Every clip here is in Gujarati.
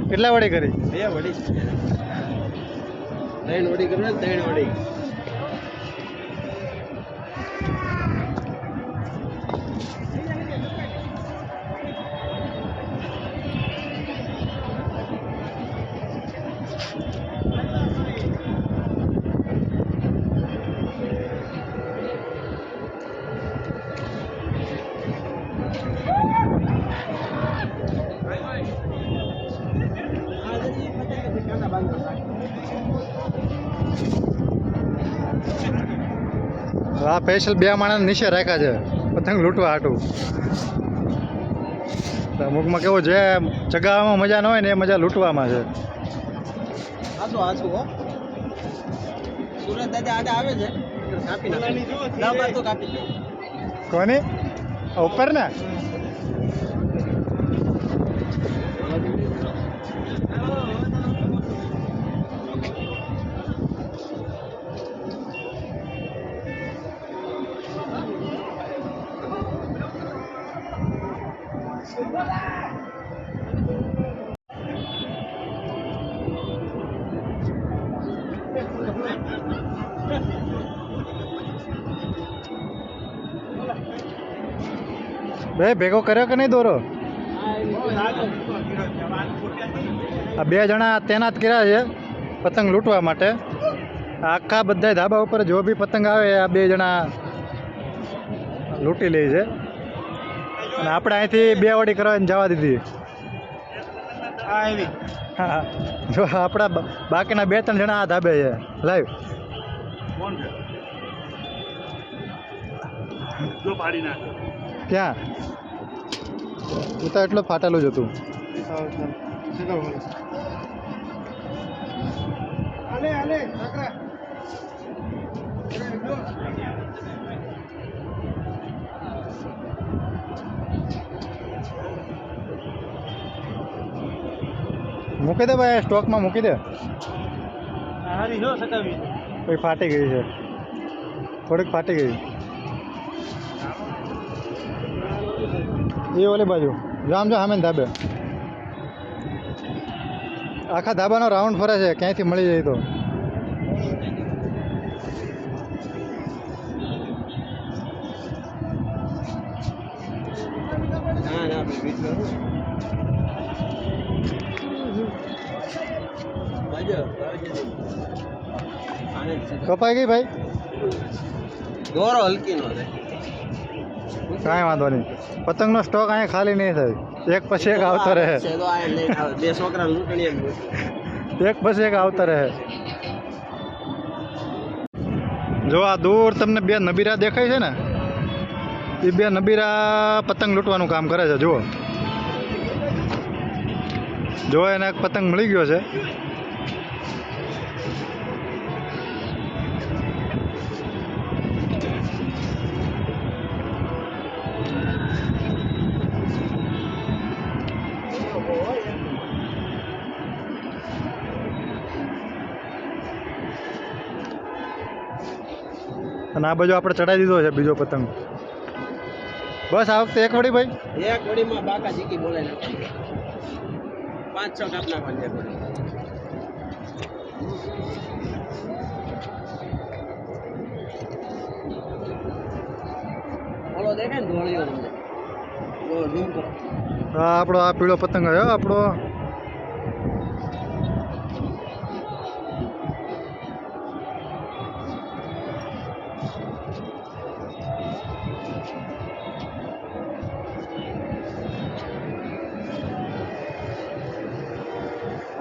કેટલા વડી કરી? બે વડી. 3 વડી કરવા 3 વડી. આ સ્પેશિયલ 2 માણસ નીચે રાખ્યા છે પતંગ લૂંટવા હાટું. અમુકમાં કેવું છે ચગાવવામાં મજા ન હોય ને એ મજા લૂંટવામાં છે. સુરત દાદા આડે આવે છે કાપી નાખે તો કાપી દે. કોની ઉપર ને? બે ભેગો કર્યો કે નહીં દોરો? આ 2 જણા તૈનાત કર્યા છે પતંગ લૂંટવા માટે. આખા બધા ધાબા ઉપર જો બી પતંગ આવે આ 2 જણા લૂંટી લે છે. અને આપણે અહીંથી 2 વડી કરવાની જવા દીધી. હા, જો આપણા બાકીના 2-3 જણા આ ધાબે છે લાઈવ. ક્યાં? હું તો એટલો ફાટેલું જ હતું. મૂકી દે ભાઈ, સ્ટોકમાં મૂકી દે. કોઈ ફાટી ગઈ છે, થોડીક ફાટી ગઈ. એ ઓલી બાજુ જામ જો સામે ધાબે આખા ધાબાનો રાઉન્ડ ફરે છે, ક્યાંયથી મળી જાય તો. કપાઈ ગઈ ભાઈ, દોરો હલકી નો થાય. કાંઈ વાંધો નહીં, પતંગનો સ્ટોક અહીંયા ખાલી નહીં થાય, એક પછી એક આવતો રહે. 2 છોકરા લૂંટણી એક પછી એક આવતા રહે. જો આ દૂર તમને 2 નબીરા દેખાય છે ને, એ 2 નબીરા પતંગ લૂંટવાનું કામ કરે છે. જુઓ જો એને એક પતંગ મળી ગયો છે. અને આ બાજુ આપણે ચડાવી દીધો છે બીજો પતંગ. બસ આ વખતે 1 વડી ભાઈ, 1 વડીમાં બાકા ચીકી બોલાય નાખી 5-6 કાપ નાખવાની 1 વડી. ઓલો દેખાય ને ધોળિયો તમને, ઓ ઝૂમ કરો. હા આપણો આ પીળો પતંગ આવ્યો આપણો.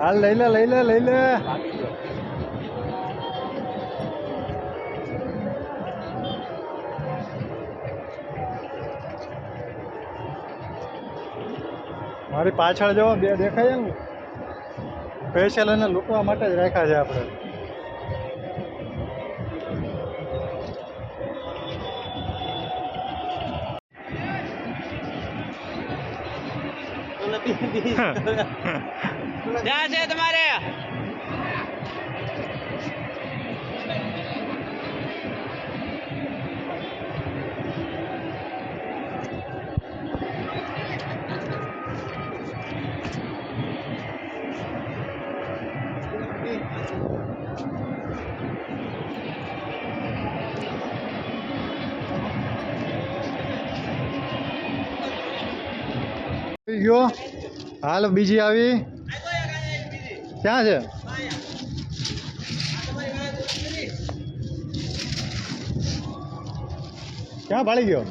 હાલ લઈ લે લઈ લે લઈ લે. મારી પાછળ જો 2 દેખાય ને, સ્પેશિયલ એને લૂંટવા માટે જ રાખ્યા છે આપણે. ક્યાં છે તમારે? આવી ગયો હાલ બીજી આવી ક્યાં છે ક્યાં ભાળી ગયો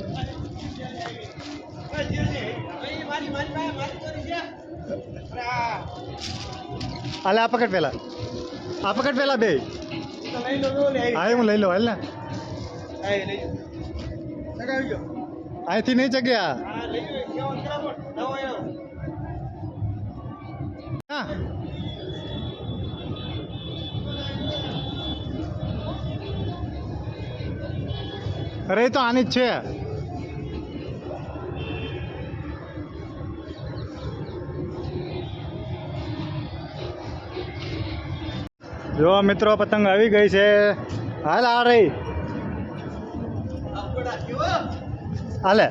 હાલે આ પકડ પેલા બે હા હું લઈ લો હાલ ને અહીંથી નહીં ચગ્યા હા અરે એ તો આની જ છે જો મિત્રો પતંગ આવી ગઈ છે હાલ આ રહી હાલે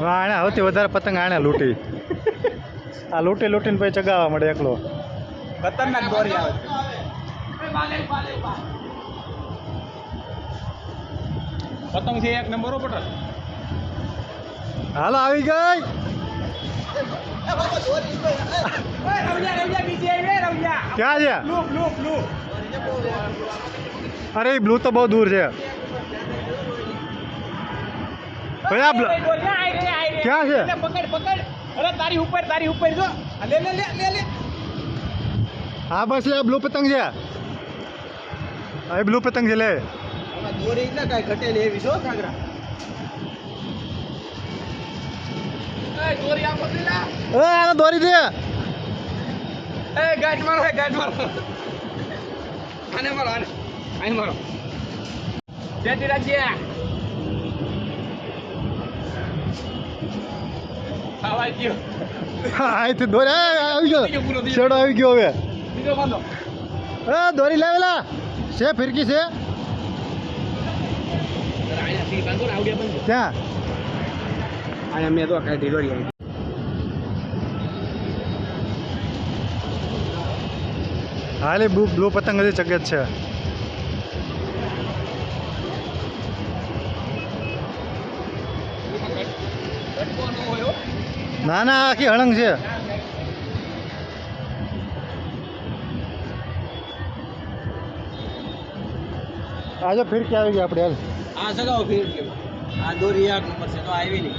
આને સૌથી વધારે પતંગ આને લૂંટી આ લૂંટીને પછી ચગાવવા મળે એકલો ખતરનાક દોરી આવે પતંગ છે એક નંબરો પટેલ હાલો આવી ગઈ ક્યાં છે અરે બ્લુ તો બહુ દૂર છે ક્યાં છે પકડ અરે તારી ઉપર જો લે હા બસ લે બ્લુ પતંગ છે આ બ્લુ પતંગ છે લે દોરી એટલે કઈ ઘટે ને એવી છો કાંગરા દોરી આ પકડી આને દોરી દે ગાંઠ મારો આને મારો જેટી રાખીએ અહીંથી દોરી આવી ગયો શેડો આવી ગયો હવે બીજો બાંધો દોરી લાવેલા છે ફિરકી છે ક્યાં આયા મેં તો કાઢી દોરી આવી હાલે બ્લુ પતંગ હજી ચગે જ છે ના ના આખી હળંગ છે આજે ફિરકી આવી ગઈ આપણે હાલ આ સગાઓ ફિરકી આ દોરી એક નંબર છે તો આવી નહીં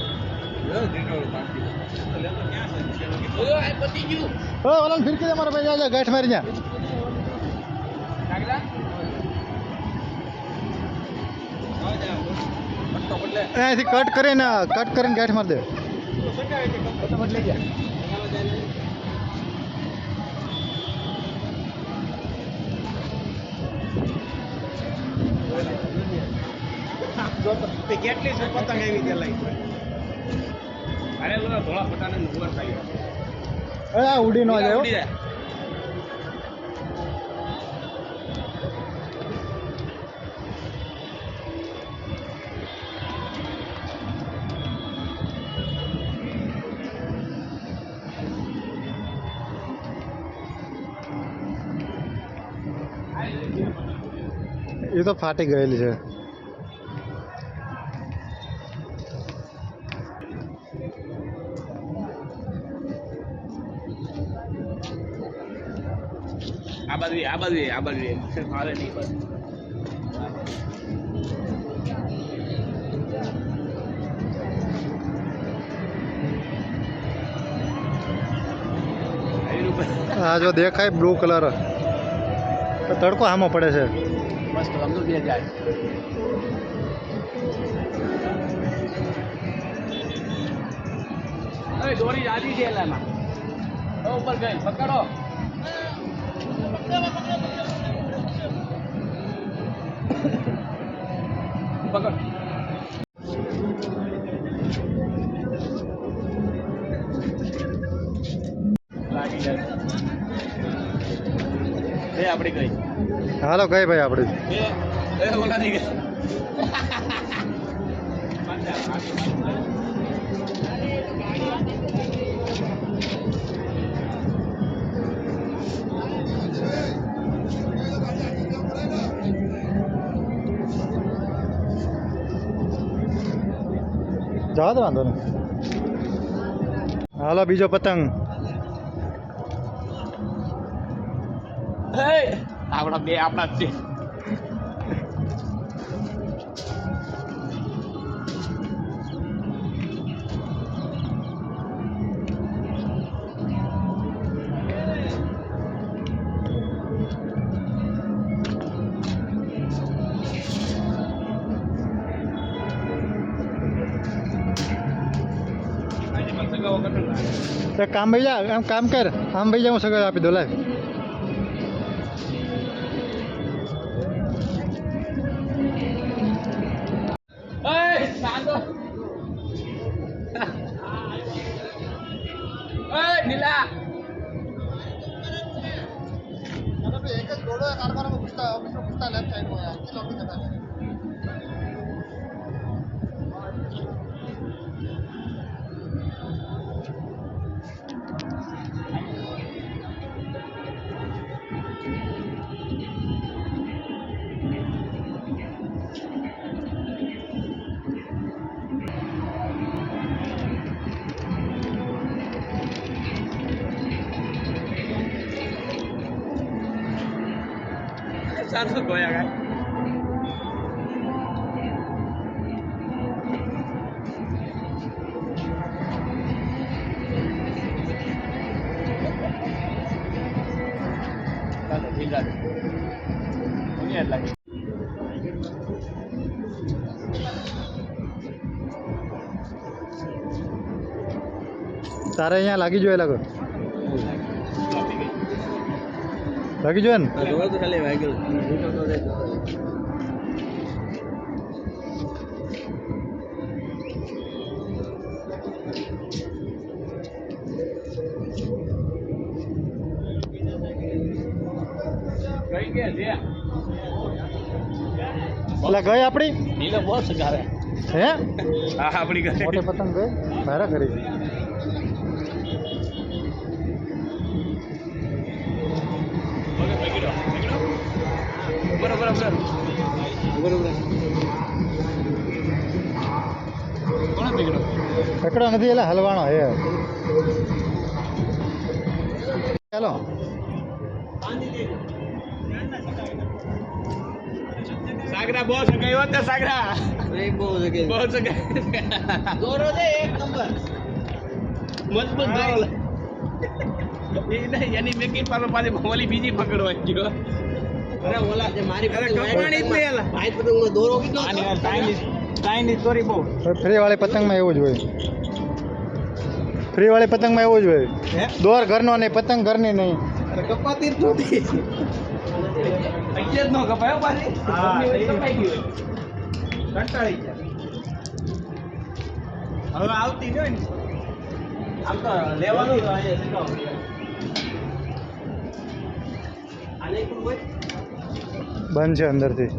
ઓલા ફિરકી દે મારા ભાઈ આજે ગાંઠ મારી જા અહીંથી કટ કરીને ગાંઠ મારી દે કેટલી છે પતંગ આવી તે લઈ અરે ધોળા પટાને ઉભર થઈ આ ઉડી નો જાય એ તો ફાટી ગયેલી છે આ બાજુ ફાવે નહીં બસ આ જો દેખાય બ્લુ કલર તડકો સામો પડે છે મસ્ત સમજો બે જાય દોરી જાદી છે એલામાં ઉપર ગઈ પકડો પકડ આપડી કઈ હાલો કઈ ભાઈ આપણે ઓલા ની ગઈ જવા દો વાંધો નહીં. હાલો બીજો પતંગ. આપણા બે આપણા જ છે એક કામ ભાઈ જા એમ કામ કર આમ ભાઈ જા હું સગવડ આપી દો લાય. નીલા એક જ ઘોડો કારખાનામાં પૂછતા ઓફિસમાં પૂછતા લેફ્ટ સાઈડમાં આખી લોબી જતા સારું ગોયા ગાય ચાલો ઠીક છે દુનિયા લાગે તારે અહીંયા લાગી જોઈએ લાગો લાગી જોઈએ ને તો ખાલી વાગેલ કઈ કે છે એટલે ગઈ આપણી નીલો બહુ સગાવે હે હા આપણી ગઈ મોટી પતંગ ગઈ ભારા કરી બરોબર બરોબર કોણ પકડો પકડો નથી એટલે હલવાણો હે ચાલો સાગરા બહુ સગાઈ હોત સાગરા બહુ સગાઈ દોરો દે એક નંબર મજબૂત દોરો એ નહીં એની મેકી પાલી ઓલી બીજી પકડવા ગયો અરે ઓલા જે મારી કમાણી જ નહીં ભાઈ પતંગમાં દોરો કેટલો ચાઇનીઝ દોરી બહુ ફ્રી વાળી પતંગમાં એવું જ હોય ફ્રી વાળી પતંગમાં એવું જ હોય દોર ઘરનો નહીં પતંગ ઘરની નહીં અરે કપાતી જ નથી જ ન કપાયો પાછી કપાઈ ગયું કંટાળી ગયા હવે આવતી જોઈ ને આમ તો લેવાનું બંધ છે અંદરથી